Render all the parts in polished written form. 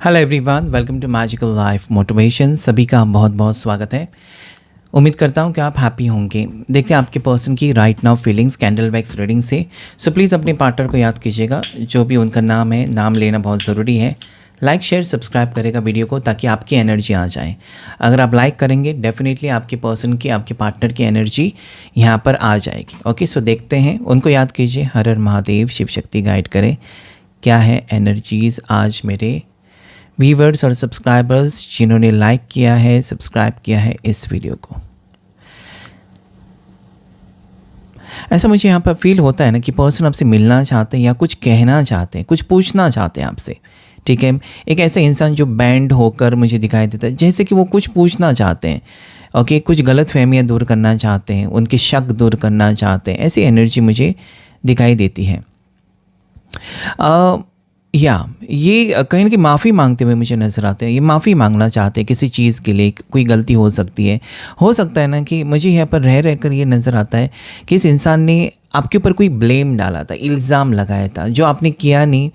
Hello everyone, welcome to magical life motivation. सभी का बहुत बहुत स्वागत है। उम्मीद करता हूँ कि आप हैप्पी होंगे। देखते हैं आपके पर्सन की right now feelings candle wax reading से। सो प्लीज़ अपने पार्टनर को याद कीजिएगा, जो भी उनका नाम है, नाम लेना बहुत ज़रूरी है। लाइक शेयर सब्सक्राइब करेगा वीडियो को, ताकि आपकी एनर्जी आ जाए। अगर आप लाइक करेंगे, डेफिनेटली आपके पर्सन की, आपके पार्टनर की एनर्जी यहाँ पर आ जाएगी। ओके, सो देखते हैं। उनको याद कीजिए, हर हर महादेव, शिव शक्ति गाइड करे। क्या है एनर्जीज़ आज मेरे व्यूवर्स और सब्सक्राइबर्स जिन्होंने लाइक किया है, सब्सक्राइब किया है इस वीडियो को। ऐसा मुझे यहाँ पर फील होता है ना कि पर्सन आपसे मिलना चाहते हैं या कुछ कहना चाहते हैं, कुछ पूछना चाहते हैं आपसे। ठीक है, एक ऐसा इंसान जो बैंड होकर मुझे दिखाई देता है, जैसे कि वो कुछ पूछना चाहते हैं। ओके, कुछ गलत फहमियाँ दूर करना चाहते हैं, उनके शक दूर करना चाहते हैं। ऐसी एनर्जी मुझे दिखाई देती है। ये कहीं ना कहीं माफ़ी मांगते हुए मुझे नज़र आते हैं। ये माफ़ी मांगना चाहते हैं किसी चीज़ के लिए। कोई गलती हो सकती है। हो सकता है ना कि मुझे यहाँ पर रह रहकर ये नज़र आता है कि इस इंसान ने आपके ऊपर कोई ब्लेम डाला था, इल्ज़ाम लगाया था, जो आपने किया नहीं,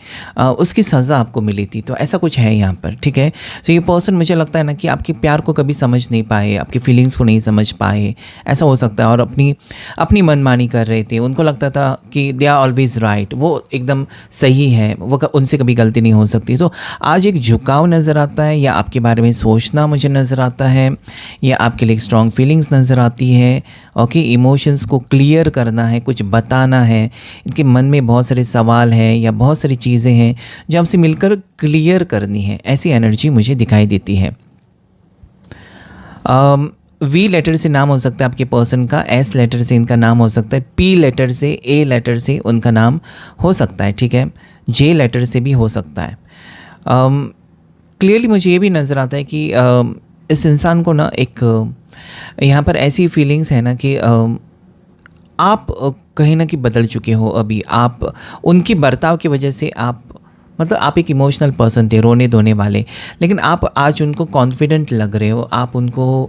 उसकी सज़ा आपको मिली थी। तो ऐसा कुछ है यहाँ पर। ठीक है, तो ये पर्सन मुझे लगता है ना कि आपके प्यार को कभी समझ नहीं पाए, आपकी फीलिंग्स को नहीं समझ पाए, ऐसा हो सकता है। और अपनी मनमानी कर रहे थे। उनको लगता था कि दे आर ऑलवेज राइट, वो एकदम सही है, वो उनसे कभी गलती नहीं हो सकती। तो आज एक झुकाव नज़र आता है, या आपके बारे में सोचना मुझे नज़र आता है, या आपके लिए एक स्ट्रॉन्ग फीलिंग्स नज़र आती है। ओके, इमोशंस को क्लियर करना है, कुछ बताना है। इनके मन में बहुत सारे सवाल हैं या बहुत सारी चीज़ें हैं जो हमसे मिलकर क्लियर करनी है। ऐसी एनर्जी मुझे दिखाई देती है। वी लेटर से नाम हो सकता है आपके पर्सन का, एस लेटर से इनका नाम हो सकता है, पी लेटर से, ए लेटर से उनका नाम हो सकता है। ठीक है, जे लेटर से भी हो सकता है। क्लियरली मुझे ये भी नज़र आता है कि इस इंसान को ना एक यहाँ पर ऐसी फीलिंग्स है ना कि आप कहीं ना कहीं बदल चुके हो। अभी आप उनकी बर्ताव की वजह से आप एक इमोशनल पर्सन थे, रोने धोने वाले, लेकिन आप आज उनको कॉन्फिडेंट लग रहे हो। आप उनको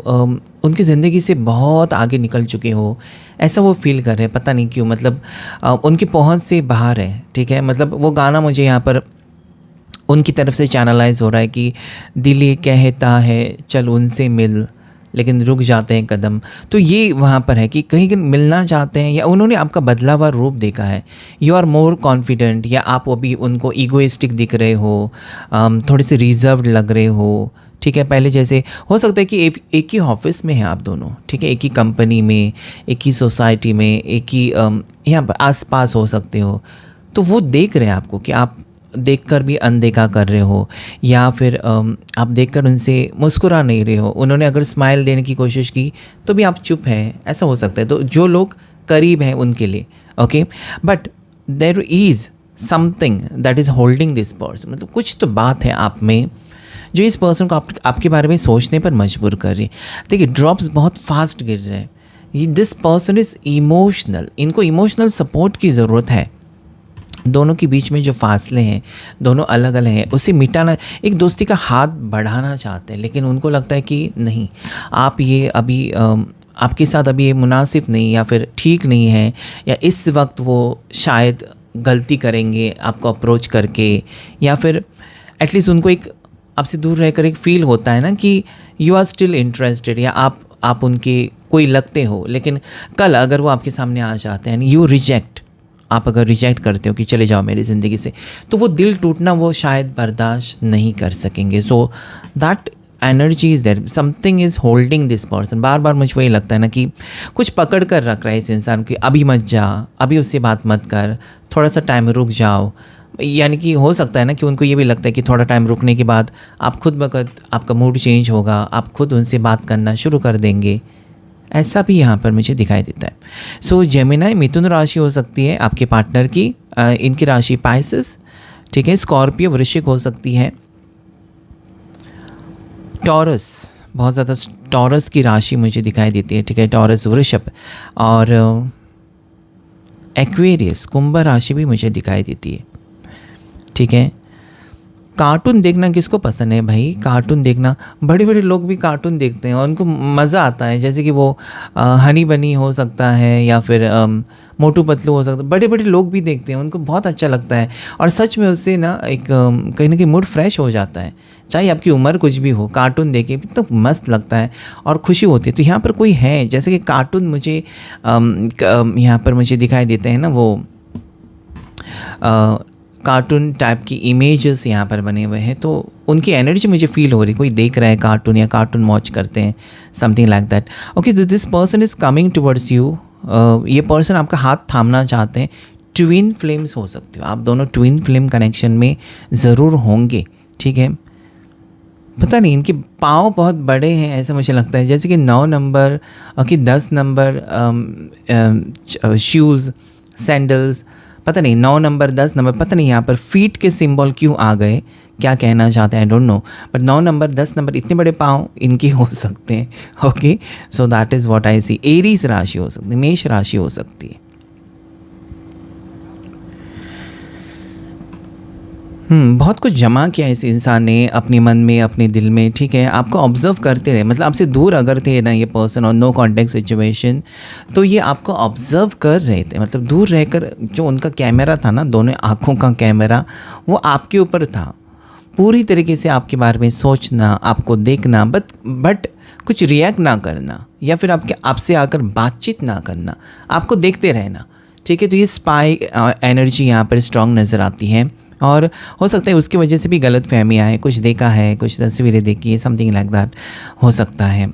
उनकी ज़िंदगी से बहुत आगे निकल चुके हो, ऐसा वो फील कर रहे हैं। पता नहीं क्यों, उनकी पहुंच से बाहर है। ठीक है, वो गाना मुझे यहाँ पर उनकी तरफ से चैनलाइज हो रहा है कि दिल ये कहता है चल उनसे मिल, लेकिन रुक जाते हैं कदम। तो ये वहाँ पर है कि कहीं मिलना चाहते हैं, या उन्होंने आपका बदला हुआ रूप देखा है। यू आर मोर कॉन्फिडेंट, या आप अभी उनको ईगोइस्टिक दिख रहे हो, थोड़े से रिजर्व्ड लग रहे हो। ठीक है, पहले जैसे हो सकता है कि एक ही ऑफिस में हैं आप दोनों। ठीक है, एक ही कंपनी में, एक ही सोसाइटी में, एक ही यहाँ पर आस पास हो सकते हो। तो वो देख रहे हैं आपको कि आप देखकर भी अनदेखा कर रहे हो, या फिर आप देखकर उनसे मुस्कुरा नहीं रहे हो। उन्होंने अगर स्माइल देने की कोशिश की तो भी आप चुप हैं, ऐसा हो सकता है। तो जो लोग करीब हैं उनके लिए okay, but there is something that is holding this person. कुछ तो बात है आप में जो इस पर्सन को आपके बारे में सोचने पर मजबूर कर रही है। देखिए, ड्रॉप्स बहुत फास्ट गिर रहे हैं। दिस पर्सन इज़ इमोशनल, इनको इमोशनल सपोर्ट की ज़रूरत है। दोनों के बीच में जो फासले हैं, दोनों अलग अलग हैं, उसे मिटाना, एक दोस्ती का हाथ बढ़ाना चाहते हैं, लेकिन उनको लगता है कि नहीं, आप ये अभी आपके साथ अभी ये मुनासिब नहीं, या फिर ठीक नहीं है, या इस वक्त वो शायद गलती करेंगे आपको अप्रोच करके, या फिर एटलीस्ट उनको एक आपसे दूर रहकर एक फ़ील होता है ना कि यू आर स्टिल इंटरेस्टेड, या आप उनके कोई लगते हो। लेकिन कल अगर वो आपके सामने आ जाते हैं, यू रिजेक्ट, आप अगर रिजेक्ट करते हो कि चले जाओ मेरी ज़िंदगी से, तो वो दिल टूटना वो शायद बर्दाश्त नहीं कर सकेंगे। So that energy is there, something is holding this person. बार बार मुझे वही लगता है ना कि कुछ पकड़ कर रख रहा है इस इंसान को, अभी मत जा, अभी उससे बात मत कर, थोड़ा सा टाइम रुक जाओ। यानी कि हो सकता है ना कि उनको ये भी लगता है कि थोड़ा टाइम रुकने के बाद आप खुद ब खुद आपका मूड चेंज होगा, आप खुद उनसे बात करना शुरू कर देंगे। ऐसा भी यहाँ पर मुझे दिखाई देता है। सो जेमिनाई, मिथुन राशि हो सकती है आपके पार्टनर की, इनकी राशि पाइसेस। ठीक है, स्कॉर्पियो, वृश्चिक हो सकती है, टॉरस, बहुत ज़्यादा टॉरस की राशि मुझे दिखाई देती है। ठीक है, टॉरस, वृषभ, और एक्वेरियस, कुंभ राशि भी मुझे दिखाई देती है। ठीक है, कार्टून देखना किसको पसंद है भाई? कार्टून देखना, बड़े बड़े लोग भी कार्टून देखते हैं और उनको मज़ा आता है। जैसे कि वो हनी बनी हो सकता है या फिर मोटू पतलू हो सकता है, बड़े बड़े लोग भी देखते हैं, उनको बहुत अच्छा लगता है। और सच में उससे ना एक कहीं ना कहीं मूड फ्रेश हो जाता है, चाहे आपकी उम्र कुछ भी हो। कार्टून देखे तो मस्त लगता है और खुशी होती है। तो यहाँ पर कोई है, जैसे कि कार्टून मुझे यहाँ पर मुझे दिखाई देते हैं ना, वो कार्टून टाइप की इमेजेस यहाँ पर बने हुए हैं, तो उनकी एनर्जी मुझे फील हो रही, कोई देख रहा है कार्टून या कार्टून वॉच करते हैं, something like that. Okay, this person is coming towards you. ये पर्सन आपका हाथ थामना चाहते हैं। ट्विन फ्लेम्स हो सकते हो, आप दोनों ट्विन फ्लेम कनेक्शन में ज़रूर होंगे, ठीक है। पता नहीं, इनके पाँव बहुत बड़े हैं ऐसा मुझे लगता है, जैसे कि 9 नंबर कि 10 नंबर शूज़, सैंडल्स, पता नहीं 9 नंबर 10 नंबर, पता नहीं यहाँ पर फीट के सिंबल क्यों आ गए, क्या कहना चाहते हैं, I don't know. But 9 number 10 number इतने बड़े पाँव इनके हो सकते हैं। Okay, so that is what I see. Aries राशि हो सकती है, मेष राशि हो सकती है। बहुत कुछ जमा किया इस इंसान ने अपने मन में, अपने दिल में, ठीक है। आपको ऑब्ज़र्व करते रहे, मतलब आपसे दूर अगर थे ना ये पर्सन और नो कॉन्टेक्ट सिचुएशन, तो ये आपको ऑब्ज़र्व कर रहे थे, मतलब दूर रहकर जो उनका कैमरा था ना, दोनों आँखों का कैमरा, वो आपके ऊपर था। पूरी तरीके से आपके बारे में सोचना, आपको देखना, बट कुछ रिएक्ट ना करना या फिर आपसे आकर बातचीत ना करना, आपको देखते रहना, ठीक है। तो ये स्पाई एनर्जी यहाँ पर स्ट्रॉन्ग नज़र आती है और हो सकता है उसकी वजह से भी गलत फहमियाँ हैं, कुछ देखा है, कुछ तस्वीरें देखी है, समथिंग लाइक दैट हो सकता है।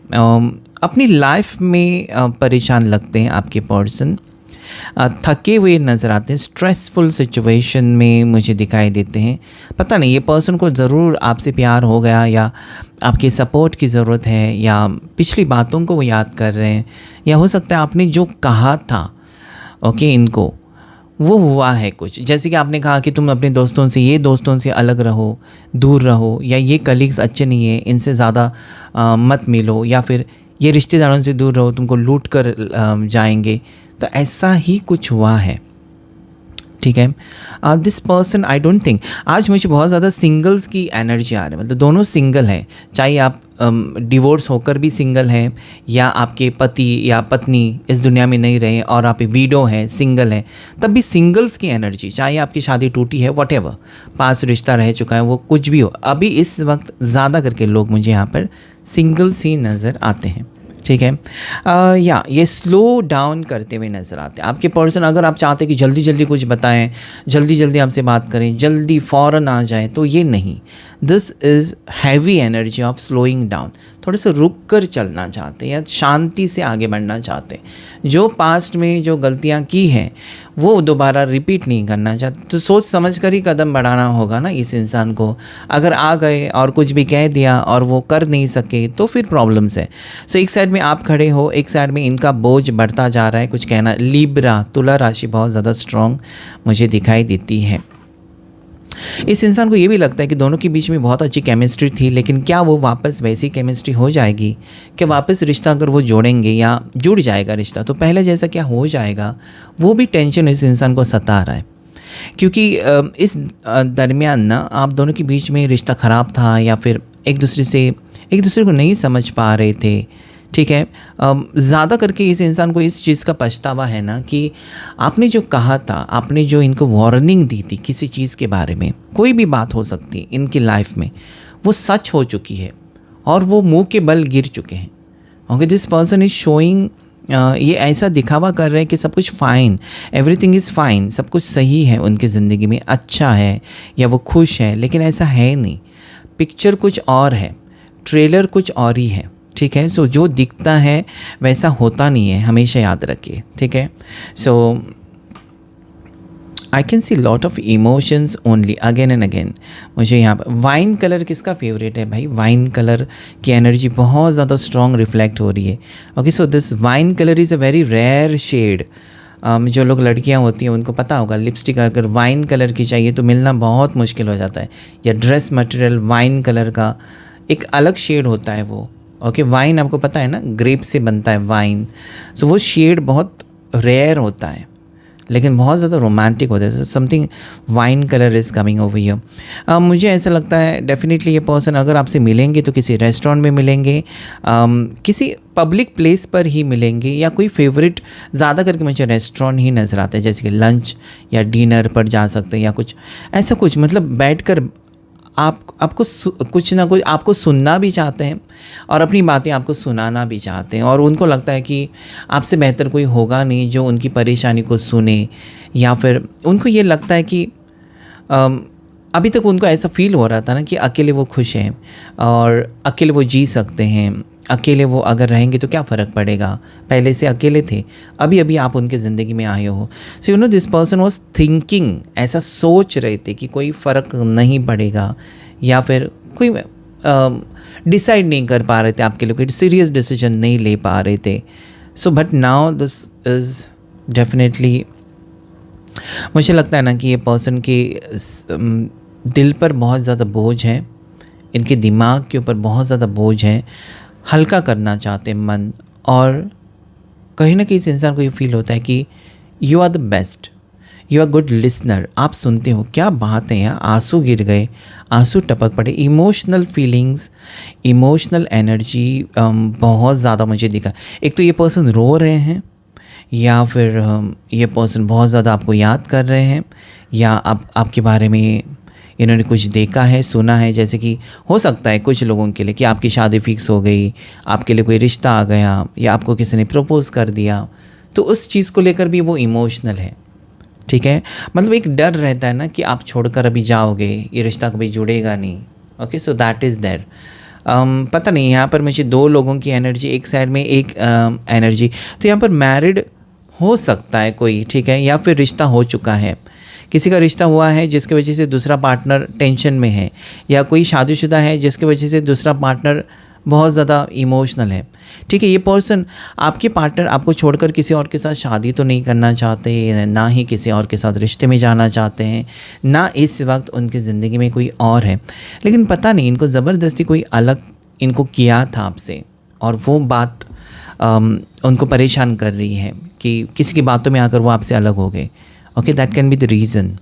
अपनी लाइफ में परेशान लगते हैं आपके पर्सन, थके हुए नज़र आते हैं, स्ट्रेसफुल सिचुएशन में मुझे दिखाई देते हैं। पता नहीं, ये पर्सन को ज़रूर आपसे प्यार हो गया या आपके सपोर्ट की ज़रूरत है या पिछली बातों को वो याद कर रहे हैं, या हो सकता है आपने जो कहा था ओके इनको, वो हुआ है कुछ। जैसे कि आपने कहा कि तुम अपने दोस्तों से, ये दोस्तों से अलग रहो, दूर रहो, या ये कलीग्स अच्छे नहीं है, इनसे ज़्यादा मत मिलो, या फिर ये रिश्तेदारों से दूर रहो, तुमको लूट कर जाएंगे। तो ऐसा ही कुछ हुआ है, ठीक है। This person, I don't think, आज मुझे बहुत ज़्यादा सिंगल्स की एनर्जी आ रही है, मतलब दोनों सिंगल हैं, चाहे आप डिवोर्स होकर भी सिंगल हैं या आपके पति या पत्नी इस दुनिया में नहीं रहे और आप विडो हैं, सिंगल हैं, तब भी सिंगल्स की एनर्जी, चाहे आपकी शादी टूटी है, व्हाटएवर पास रिश्ता रह चुका है, वो कुछ भी हो, अभी इस वक्त ज़्यादा करके लोग मुझे यहाँ पर सिंगल्स ही नज़र आते हैं, ठीक है। या ये स्लो डाउन करते हुए नज़र आते हैं आपके पर्सन। अगर आप चाहते हैं कि जल्दी जल्दी कुछ बताएं, जल्दी जल्दी आपसे बात करें, जल्दी फ़ौरन आ जाए, तो ये नहीं। This is heavy energy of slowing down, थोड़े से रुक कर चलना चाहते हैं या शांति से आगे बढ़ना चाहते हैं। जो पास्ट में जो गलतियां की हैं वो दोबारा रिपीट नहीं करना चाहते, तो सोच समझ कर ही कदम बढ़ाना होगा ना इस इंसान को। अगर आ गए और कुछ भी कह दिया और वो कर नहीं सके तो फिर प्रॉब्लम्स है। सो एक साइड में आप खड़े हो, एक साइड में इनका बोझ बढ़ता जा रहा है, कुछ कहना। लिब्रा, तुला राशि बहुत ज़्यादा स्ट्रॉन्ग मुझे दिखाई देती है। इस इंसान को ये भी लगता है कि दोनों के बीच में बहुत अच्छी केमिस्ट्री थी, लेकिन क्या वो वापस वैसी केमिस्ट्री हो जाएगी? क्या वापस रिश्ता अगर वो जोड़ेंगे या जुड़ जाएगा रिश्ता तो पहले जैसा क्या हो जाएगा? वो भी टेंशन इस इंसान को सता रहा है, क्योंकि इस दरमियान ना आप दोनों के बीच में रिश्ता ख़राब था या फिर एक दूसरे को नहीं समझ पा रहे थे, ठीक है। ज़्यादा करके इस इंसान को इस चीज़ का पछतावा है ना कि आपने जो कहा था, आपने जो इनको वार्निंग दी थी किसी चीज़ के बारे में, कोई भी बात हो सकती है इनकी लाइफ में, वो सच हो चुकी है और वो मुंह के बल गिर चुके हैं। Okay, this person is showing, ये ऐसा दिखावा कर रहे हैं कि सब कुछ फ़ाइन, एवरीथिंग इज़ फ़ाइन, सब कुछ सही है उनकी ज़िंदगी में, अच्छा है या वो खुश है, लेकिन ऐसा है नहीं। पिक्चर कुछ और है, ट्रेलर कुछ और ही है, ठीक है। सो जो दिखता है वैसा होता नहीं है, हमेशा याद रखिए, ठीक है। So I can see lot of emotions only again and again. मुझे यहाँ पर वाइन कलर किसका फेवरेट है भाई? वाइन कलर की एनर्जी बहुत ज़्यादा स्ट्रॉन्ग रिफ्लेक्ट हो रही है। Okay, so this wine colour is a very rare shade. जो लोग लड़कियां होती हैं उनको पता होगा, लिपस्टिक अगर वाइन कलर की चाहिए तो मिलना बहुत मुश्किल हो जाता है, या ड्रेस मटेरियल वाइन कलर का एक अलग शेड होता है वो। ओके, वाइन आपको पता है ना, ग्रेप से बनता है वाइन, सो वो शेड बहुत रेयर होता है। लेकिन बहुत ज़्यादा रोमांटिक होता है। Something wine colour is coming over here. मुझे ऐसा लगता है डेफिनेटली ये पर्सन अगर आपसे मिलेंगे तो किसी रेस्टोरेंट में मिलेंगे, किसी पब्लिक प्लेस पर ही मिलेंगे, या कोई फेवरेट, ज़्यादा करके मुझे रेस्टोरेंट ही नज़र आता है, जैसे कि लंच या डिनर पर जा सकते हैं, या कुछ ऐसा कुछ, मतलब बैठकर आपको कुछ ना कुछ आपको सुनना भी चाहते हैं और अपनी बातें आपको सुनाना भी चाहते हैं, और उनको लगता है कि आपसे बेहतर कोई होगा नहीं जो उनकी परेशानी को सुने, या फिर उनको ये लगता है कि अभी तक उनको ऐसा फील हो रहा था ना कि अकेले वो खुश हैं और अकेले वो जी सकते हैं, अकेले वो अगर रहेंगे तो क्या फ़र्क पड़ेगा, पहले से अकेले थे, अभी अभी आप उनके ज़िंदगी में आए हो। So you know this person was thinking, ऐसा सोच रहे थे कि कोई फ़र्क नहीं पड़ेगा, या फिर कोई डिसाइड नहीं कर पा रहे थे आपके लिए, कोई सीरियस डिसीजन नहीं ले पा रहे थे। So but now this is definitely, मुझे लगता है ना कि ये पर्सन के दिल पर बहुत ज़्यादा बोझ है, इनके दिमाग के ऊपर बहुत ज़्यादा बोझ है, हल्का करना चाहते हैं मन, और कहीं ना कहीं इस इंसान को ये फील होता है कि you are the best, you are good listener, आप सुनते हो, क्या बात है यार, आंसू गिर गए, आंसू टपक पड़े, इमोशनल फीलिंग्स, इमोशनल एनर्जी बहुत ज़्यादा मुझे दिखा। एक तो ये पर्सन रो रहे हैं, या फिर ये पर्सन बहुत ज़्यादा आपको याद कर रहे हैं, या आपके बारे में इन्होंने कुछ देखा है, सुना है, जैसे कि हो सकता है कुछ लोगों के लिए कि आपकी शादी फिक्स हो गई, आपके लिए कोई रिश्ता आ गया, या आपको किसी ने प्रपोज़ कर दिया, तो उस चीज़ को लेकर भी वो इमोशनल है। ठीक है, मतलब एक डर रहता है ना कि आप छोड़कर अभी जाओगे, ये रिश्ता कभी जुड़ेगा नहीं। Okay, so that is there. पता नहीं, यहाँ पर मुझे दो लोगों की एनर्जी, एक साइड में एक एनर्जी, तो यहाँ पर मैरिड हो सकता है कोई, ठीक है, या फिर रिश्ता हो चुका है, किसी का रिश्ता हुआ है जिसकी वजह से दूसरा पार्टनर टेंशन में है, या कोई शादीशुदा है जिसकी वजह से दूसरा पार्टनर बहुत ज़्यादा इमोशनल है। ठीक है, ये पर्सन, आपके पार्टनर आपको छोड़कर किसी और के साथ शादी तो नहीं करना चाहते, ना ही किसी और के साथ रिश्ते में जाना चाहते हैं, ना इस वक्त उनकी ज़िंदगी में कोई और है, लेकिन पता नहीं इनको ज़बरदस्ती कोई अलग इनको किया था आपसे, और वो बात उनको परेशान कर रही है कि किसी की बातों में आकर वो आपसे अलग हो गए। Okay, that can be the reason.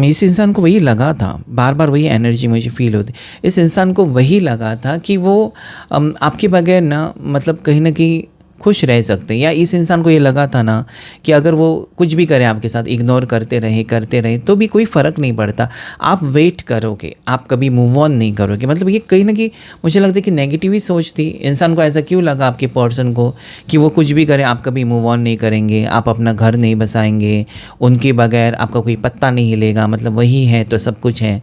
इस इंसान को वही लगा था, बार बार वही एनर्जी मुझे फील होती, इस इंसान को वही लगा था कि वो आपके बगैर ना, मतलब कहीं ना कहीं खुश रह सकते हैं, या इस इंसान को ये लगा था ना कि अगर वो कुछ भी करें आपके साथ, इग्नोर करते रहे तो भी कोई फ़र्क नहीं पड़ता, आप वेट करोगे, आप कभी मूव ऑन नहीं करोगे। मतलब ये कहीं ना कहीं मुझे लगता है कि नेगेटिव ही सोच थी इंसान को। ऐसा क्यों लगा आपके पर्सन को कि वो कुछ भी करें आप कभी मूव ऑन नहीं करेंगे, आप अपना घर नहीं बसाएंगे, उनके बगैर आपका कोई पत्ता नहीं हिलेगा, मतलब वही है तो सब कुछ है।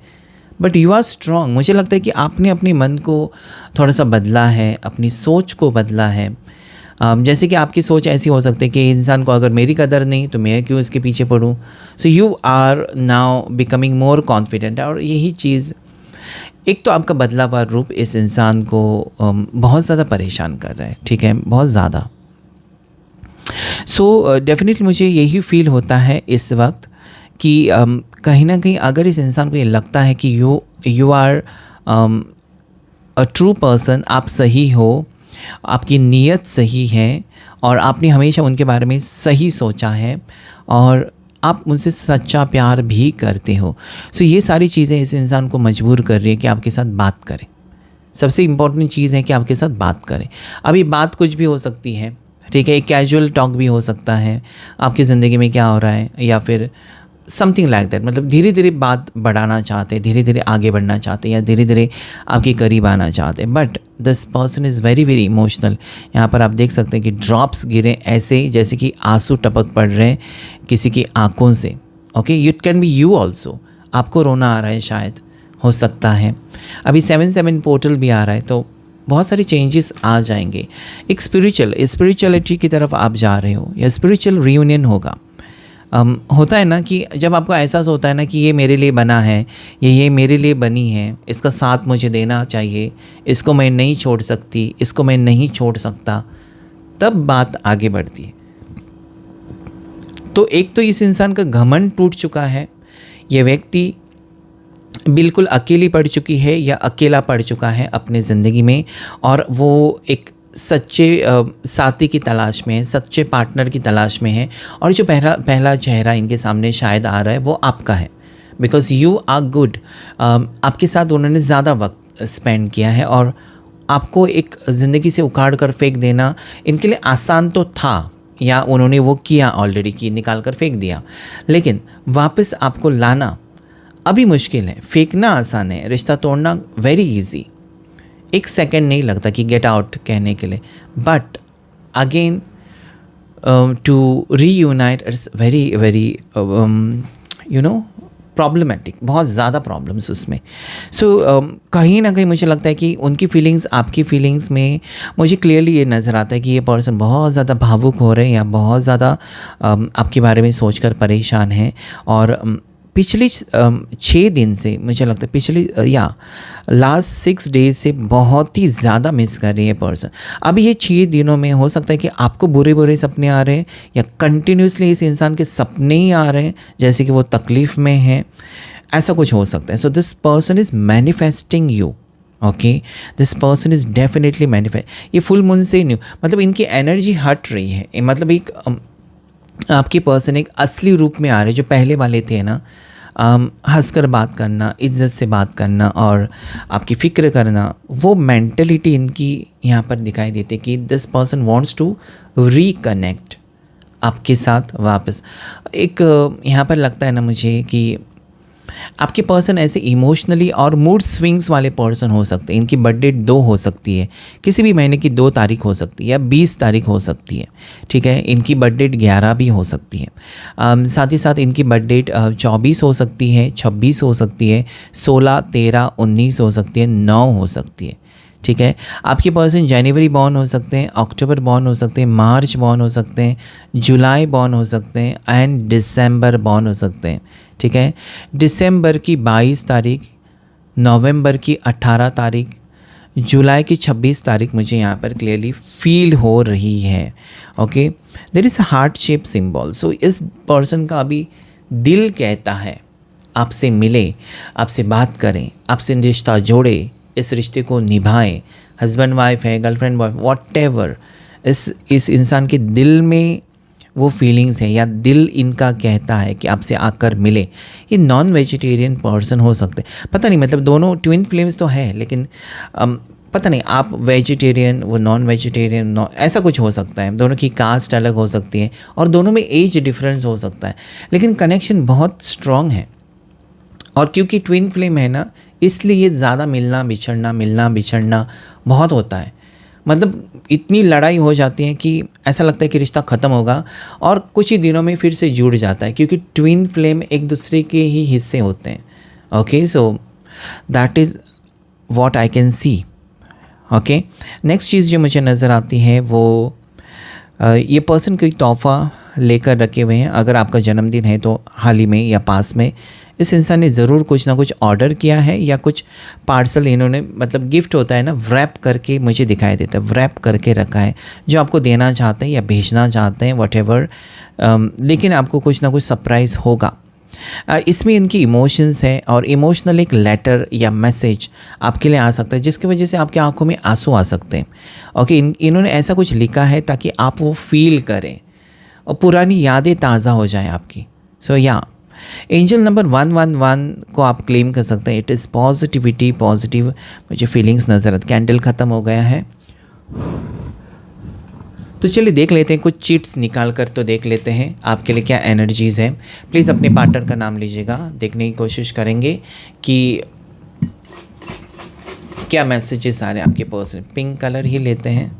But you are strong. मुझे लगता है कि आपने अपने मन को थोड़ा सा बदला है, अपनी सोच को बदला है। जैसे कि आपकी सोच ऐसी हो सकती है कि इंसान को अगर मेरी कदर नहीं तो मैं क्यों इसके पीछे पड़ूं। So you are now becoming more confident, और यही चीज़, एक तो आपका बदला हुआ रूप इस इंसान को बहुत ज़्यादा परेशान कर रहा है, ठीक है, बहुत ज़्यादा। सो डेफिनेटली मुझे यही फील होता है इस वक्त कि कहीं ना कहीं अगर इस इंसान को ये लगता है कि you are a true person, आप सही हो, आपकी नीयत सही है, और आपने हमेशा उनके बारे में सही सोचा है, और आप उनसे सच्चा प्यार भी करते हो। सो ये सारी चीज़ें इस इंसान को मजबूर कर रही है कि आपके साथ बात करें। सबसे इम्पॉर्टेंट चीज़ है कि आपके साथ बात करें। अभी बात कुछ भी हो सकती है, ठीक है, एक कैजुअल टॉक भी हो सकता है, आपकी ज़िंदगी में क्या हो रहा है, या फिर समथिंग लाइक दैट। मतलब धीरे धीरे बात बढ़ाना चाहते हैं, धीरे धीरे आगे बढ़ना चाहते हैं, या धीरे धीरे आपके करीब आना चाहते हैं। But this person is very very emotional. यहाँ पर आप देख सकते हैं कि ड्रॉप्स गिरे ऐसे जैसे कि आंसू टपक पड़ रहे हैं किसी की आंखों से। Okay, it can be you also, आपको रोना आ रहा है, शायद हो सकता है। अभी 7/7 पोर्टल भी आ रहा है, तो बहुत सारी चेंजेस आ जाएंगे। एक स्पिरिचुअलिटी की तरफ आप जा रहे हो, या स्पिरिचुअल रियूनियन होगा। होता है ना कि जब आपको एहसास होता है ना कि ये मेरे लिए बना है, ये मेरे लिए बनी है, इसका साथ मुझे देना चाहिए, इसको मैं नहीं छोड़ सकती, इसको मैं नहीं छोड़ सकता, तब बात आगे बढ़ती है। तो एक तो इस इंसान का घमंड टूट चुका है, ये व्यक्ति बिल्कुल अकेली पड़ चुकी है या अकेला पड़ चुका है अपने ज़िंदगी में, और वो एक सच्चे साथी की तलाश में है, सच्चे पार्टनर की तलाश में है, और जो पहला पहला चेहरा इनके सामने शायद आ रहा है वो आपका है, बिकॉज यू आर गुड। आपके साथ उन्होंने ज़्यादा वक्त स्पेंड किया है, और आपको एक ज़िंदगी से उखाड़ कर फेंक देना इनके लिए आसान तो था, या उन्होंने वो किया ऑलरेडी कि निकाल कर फेंक दिया, लेकिन वापस आपको लाना अभी मुश्किल है। फेंकना आसान है, रिश्ता तोड़ना वेरी इजी, एक सेकंड नहीं लगता कि गेट आउट कहने के लिए, but again to reunite it's very very problematic, बहुत ज़्यादा प्रॉब्लम्स उसमें। सो कहीं ना कहीं मुझे लगता है कि उनकी फीलिंग्स आपकी फीलिंग्स में मुझे क्लियरली ये नज़र आता है कि ये पर्सन बहुत ज़्यादा भावुक हो रहे हैं, या बहुत ज़्यादा आपके बारे में सोचकर परेशान हैं, और पिछले 6 दिन से मुझे लगता है, पिछले लास्ट 6 डेज से बहुत ही ज़्यादा मिस कर रही है पर्सन। अब ये 6 दिनों में हो सकता है कि आपको बुरे बुरे सपने आ रहे हैं, या कंटिन्यूसली इस इंसान के सपने ही आ रहे हैं जैसे कि वो तकलीफ़ में है, ऐसा कुछ हो सकता है। So this person is manifesting you, okay, this person is definitely manifest. ये फुल मून से न्यू, मतलब इनकी एनर्जी हट रही है, मतलब एक आपके पर्सन एक असली रूप में आ रहे हैं। जो पहले वाले थे ना, हंसकर बात करना, इज्जत से बात करना और आपकी फ़िक्र करना, वो मेंटलिटी इनकी यहाँ पर दिखाई देती है कि this person wants to reconnect आपके साथ वापस। एक यहाँ पर लगता है ना मुझे कि आपके पर्सन ऐसे इमोशनली और मूड स्विंग्स वाले पर्सन हो सकते हैं। इनकी बर्थडे 2 हो सकती है, किसी भी महीने की 2 तारीख हो सकती है, या 20 तारीख हो सकती है, ठीक है। इनकी बर्थडे 11 भी हो सकती है। साथ ही साथ इनकी बर्थडे 24 हो सकती है, 26 हो सकती है, 16, 13, 19 हो सकती है, 9 हो सकती है, ठीक है। आपके पर्सन जनवरी बॉर्न हो सकते हैं, अक्टूबर बॉर्न हो सकते हैं, मार्च बॉर्न हो सकते हैं, जुलाई बॉर्न हो सकते हैं, एंड दिसंबर बॉर्न हो सकते हैं, ठीक है। दिसंबर की 22 तारीख, नवंबर की 18 तारीख, जुलाई की 26 तारीख मुझे यहाँ पर क्लियरली फील हो रही है, okay. There is a heart shape symbol. So इस पर्सन का अभी दिल कहता है आपसे मिले, आपसे बात करें, आपसे रिश्ता जोड़े, इस रिश्ते को निभाएं। हस्बैंड वाइफ है, गर्लफ्रेंड वाइफ, व्हाटएवर, इस इंसान के दिल में वो फीलिंग्स है, या दिल इनका कहता है कि आपसे आकर मिले। ये नॉन वेजिटेरियन पर्सन हो सकते हैं, पता नहीं, मतलब दोनों ट्विन फ्लेम्स तो है, लेकिन पता नहीं आप वेजिटेरियन, वो नॉन वेजिटेरियन, ऐसा कुछ हो सकता है। दोनों की कास्ट अलग हो सकती है, और दोनों में एज डिफरेंस हो सकता है, लेकिन कनेक्शन बहुत स्ट्रॉन्ग है। और क्योंकि ट्विन फ्लेम है ना, इसलिए ये ज़्यादा मिलना बिछड़ना बहुत होता है। मतलब इतनी लड़ाई हो जाती है कि ऐसा लगता है कि रिश्ता ख़त्म होगा, और कुछ ही दिनों में फिर से जुड़ जाता है, क्योंकि ट्विन फ्लेम एक दूसरे के ही हिस्से होते हैं, okay. So that is what I can see, okay. Next चीज़ जो मुझे नज़र आती है वो ये पर्सन कोई तोहफ़ा लेकर रखे हुए हैं। अगर आपका जन्मदिन है तो हाल ही में या पास में इस इंसान ने ज़रूर कुछ ना कुछ ऑर्डर किया है, या कुछ पार्सल इन्होंने, मतलब गिफ्ट होता है ना, वरैप करके मुझे दिखाई देता है, वरैप करके रखा है, जो आपको देना चाहते हैं या भेजना चाहते हैं, व्हाटएवर, लेकिन आपको कुछ ना कुछ सरप्राइज़ होगा। इसमें इनकी इमोशंस है, और इमोशनल एक लेटर या मैसेज आपके लिए आ सकता है, जिसकी वजह से आपकी आंखों में आंसू आ सकते हैं, ओके। इन्होंने ऐसा कुछ लिखा है ताकि आप वो फील करें और पुरानी यादें ताज़ा हो जाएं आपकी। सो एंजल नंबर 111 को आप क्लेम कर सकते हैं। इट इज़ पॉजिटिविटी, पॉजिटिव मुझे फीलिंग्स नज़र आती। कैंडल ख़त्म हो गया है, तो चलिए देख लेते हैं, कुछ चिट्स निकाल कर तो देख लेते हैं आपके लिए क्या एनर्जीज़ हैं। प्लीज़ अपने पार्टनर का नाम लीजिएगा, देखने की कोशिश करेंगे कि क्या मैसेजेस आ रहे हैं आपके पर्सन। पिंक कलर ही लेते हैं,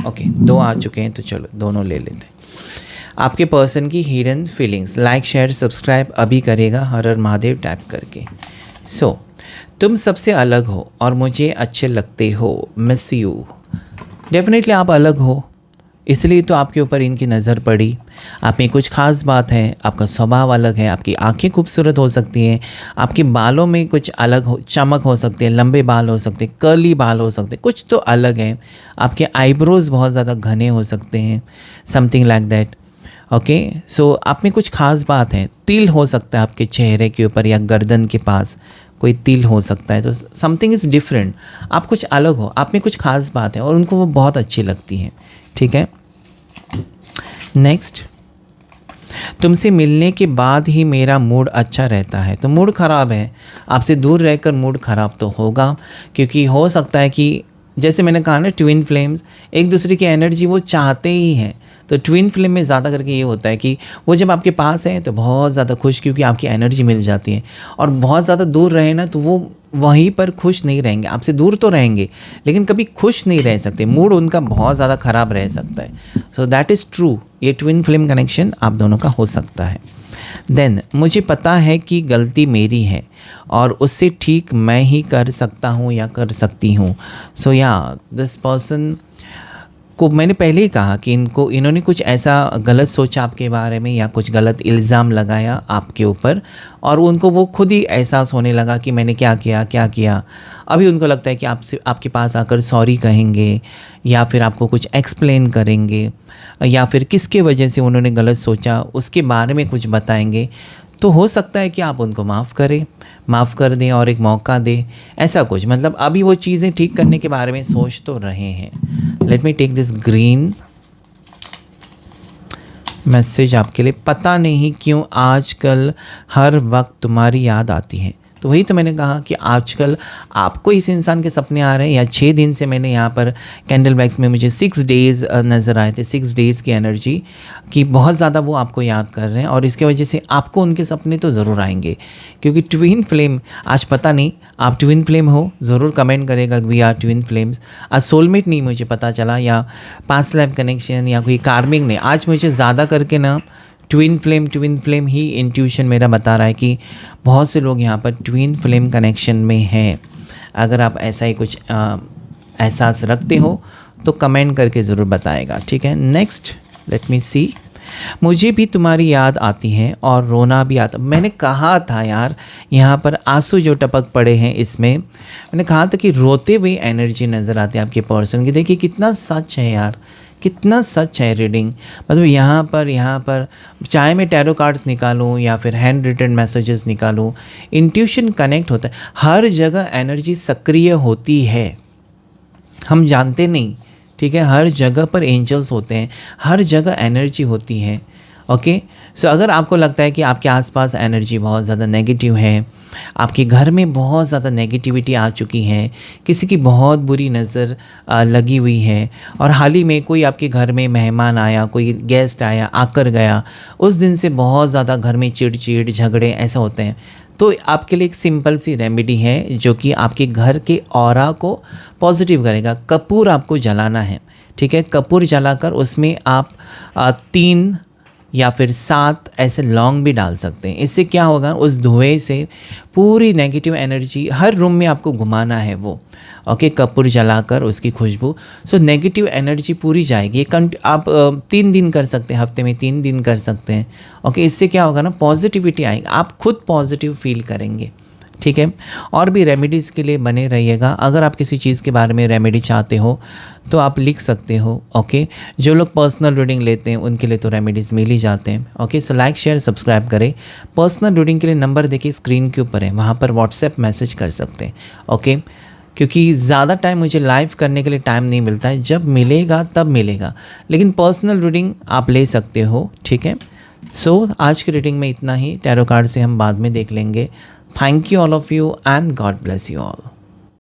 ओके। 2 आ चुके हैं, तो चलो दोनों ले लेते हैं। आपके पर्सन की hidden feelings. Like share subscribe अभी करेगा, हर हर महादेव टैप करके। सो तुम सबसे अलग हो और मुझे अच्छे लगते हो, मिस यू। डेफिनेटली आप अलग हो, इसलिए तो आपके ऊपर इनकी नज़र पड़ी। आप में कुछ ख़ास बात है, आपका स्वभाव अलग है, आपकी आंखें खूबसूरत हो सकती हैं, आपके बालों में कुछ अलग हो, चमक हो सकती है, लंबे बाल हो सकते हैं, कर्ली बाल हो सकते हैं, कुछ तो अलग है। आपके आईब्रोज़ बहुत ज़्यादा घने हो सकते हैं, समथिंग लाइक दैट, ओके। सो आप में कुछ ख़ास बात है। तिल हो सकता है आपके चेहरे के ऊपर या गर्दन के पास, कोई तिल हो सकता है, तो समथिंग इज़ डिफरेंट, आप कुछ अलग हो, आप में कुछ खास बात है और उनको वो बहुत अच्छी लगती है, ठीक है। नेक्स्ट, तुमसे मिलने के बाद ही मेरा मूड अच्छा रहता है। तो मूड ख़राब है, आपसे दूर रहकर मूड ख़राब तो होगा, क्योंकि हो सकता है कि जैसे मैंने कहा ना, ट्विन फ्लेम्स एक दूसरे की एनर्जी वो चाहते ही हैं। तो ट्विन फ्लेम में ज़्यादा करके ये होता है कि वो जब आपके पास है तो बहुत ज़्यादा खुश, क्योंकि आपकी एनर्जी मिल जाती है, और बहुत ज़्यादा दूर रहे ना तो वो वहीं पर खुश नहीं रहेंगे, आपसे दूर तो रहेंगे लेकिन कभी खुश नहीं रह सकते, मूड उनका बहुत ज़्यादा ख़राब रह सकता है। सो दैट इज़ ट्रू, ये ट्विन फ्लेम कनेक्शन आप दोनों का हो सकता है। देन मुझे पता है कि गलती मेरी है और उससे ठीक मैं ही कर सकता हूँ या कर सकती हूँ। सो या दिस पर्सन को मैंने पहले ही कहा कि इन्होंने कुछ ऐसा गलत सोचा आपके बारे में या कुछ गलत इल्ज़ाम लगाया आपके ऊपर, और उनको वो खुद ही एहसास होने लगा कि मैंने क्या किया। अभी उनको लगता है कि आपके पास आकर सॉरी कहेंगे या फिर आपको कुछ एक्सप्लेन करेंगे, या फिर किसके वजह से उन्होंने गलत सोचा उसके बारे में कुछ बताएंगे। तो हो सकता है कि आप उनको माफ़ कर दें और एक मौका दें, ऐसा कुछ, मतलब अभी वो चीज़ें ठीक करने के बारे में सोच तो रहे हैं। Let me take this green message आपके लिए। पता नहीं क्यों आजकल हर वक्त तुम्हारी याद आती है। तो वही तो मैंने कहा कि आजकल आपको इस इंसान के सपने आ रहे हैं, या 6 दिन से मैंने यहाँ पर कैंडल बैग्स में मुझे 6 डेज़ नज़र आए थे, 6 डेज़ की एनर्जी कि बहुत ज़्यादा वो आपको याद कर रहे हैं, और इसके वजह से आपको उनके सपने तो ज़रूर आएंगे, क्योंकि ट्विन फ्लेम आज पता नहीं आप ट्विन फ्लेम हो, ज़रूर कमेंट करेगा वी आर ट्विन फ्लेम्स। आज सोलमेट नहीं मुझे पता चला, या पास्ट लाइफ कनेक्शन या कोई कार्मिंग नहीं, आज मुझे ज़्यादा करके ना ट्विन फ्लेम ही इंट्यूशन मेरा बता रहा है कि बहुत से लोग यहाँ पर ट्विन फ्लेम कनेक्शन में हैं। अगर आप ऐसा ही कुछ एहसास रखते हो तो कमेंट करके ज़रूर बताएगा, ठीक है। नेक्स्ट, लेट मी सी। मुझे भी तुम्हारी याद आती है और रोना भी आता। मैंने कहा था यार, यहाँ पर आंसू जो टपक पड़े हैं, इसमें मैंने कहा था कि रोते हुए एनर्जी नज़र आती है आपके पर्सन की। देखिए कितना सच है यार, कितना सच है रीडिंग। मतलब यहाँ पर चाहे मैं टैरो कार्ड्स निकालूं या फिर हैंड रिटन मैसेजेस निकालूं, इंट्यूशन कनेक्ट होता है। हर जगह एनर्जी सक्रिय होती है, हम जानते नहीं, ठीक है। हर जगह पर एंजल्स होते हैं, हर जगह एनर्जी होती है, ओके। सो अगर आपको लगता है कि आपके आसपास एनर्जी बहुत ज़्यादा नेगेटिव है, आपके घर में बहुत ज़्यादा नेगेटिविटी आ चुकी है, किसी की बहुत बुरी नज़र लगी हुई है, और हाल ही में कोई आपके घर में मेहमान आया, कोई गेस्ट आया, आकर गया, उस दिन से बहुत ज़्यादा घर में चिड़चिड़ झगड़े ऐसे होते हैं, तो आपके लिए एक सिंपल सी रेमेडी है जो कि आपके घर के ऑरा को पॉजिटिव करेगा। कपूर आपको जलाना है, ठीक है। कपूर जलाकर उसमें आप 3 या फिर 7 ऐसे लौंग भी डाल सकते हैं। इससे क्या होगा, उस धुएं से पूरी नेगेटिव एनर्जी हर रूम में आपको घुमाना है वो, ओके। कपूर जलाकर उसकी खुशबू, सो नेगेटिव एनर्जी पूरी जाएगी। आप 3 दिन कर सकते हैं, हफ्ते में 3 दिन कर सकते हैं, ओके। इससे क्या होगा ना, पॉजिटिविटी आएगी, आप खुद पॉजिटिव फील करेंगे, ठीक है। और भी रेमेडीज़ के लिए बने रहिएगा। अगर आप किसी चीज़ के बारे में रेमेडी चाहते हो तो आप लिख सकते हो, ओके। जो लोग पर्सनल रीडिंग लेते हैं उनके लिए तो रेमेडीज़ मिल ही जाते हैं, okay. So like share subscribe करें। पर्सनल रीडिंग के लिए नंबर देखिए स्क्रीन के ऊपर है, वहाँ पर व्हाट्सएप मैसेज कर सकते हैं, ओके। क्योंकि ज़्यादा टाइम मुझे लाइव करने के लिए टाइम नहीं मिलता है, जब मिलेगा तब मिलेगा, लेकिन पर्सनल रीडिंग आप ले सकते हो, ठीक है। सो आज की रीडिंग में इतना ही। टैरो कार्ड से हम बाद में देख लेंगे। Thank you all of you and God bless you all.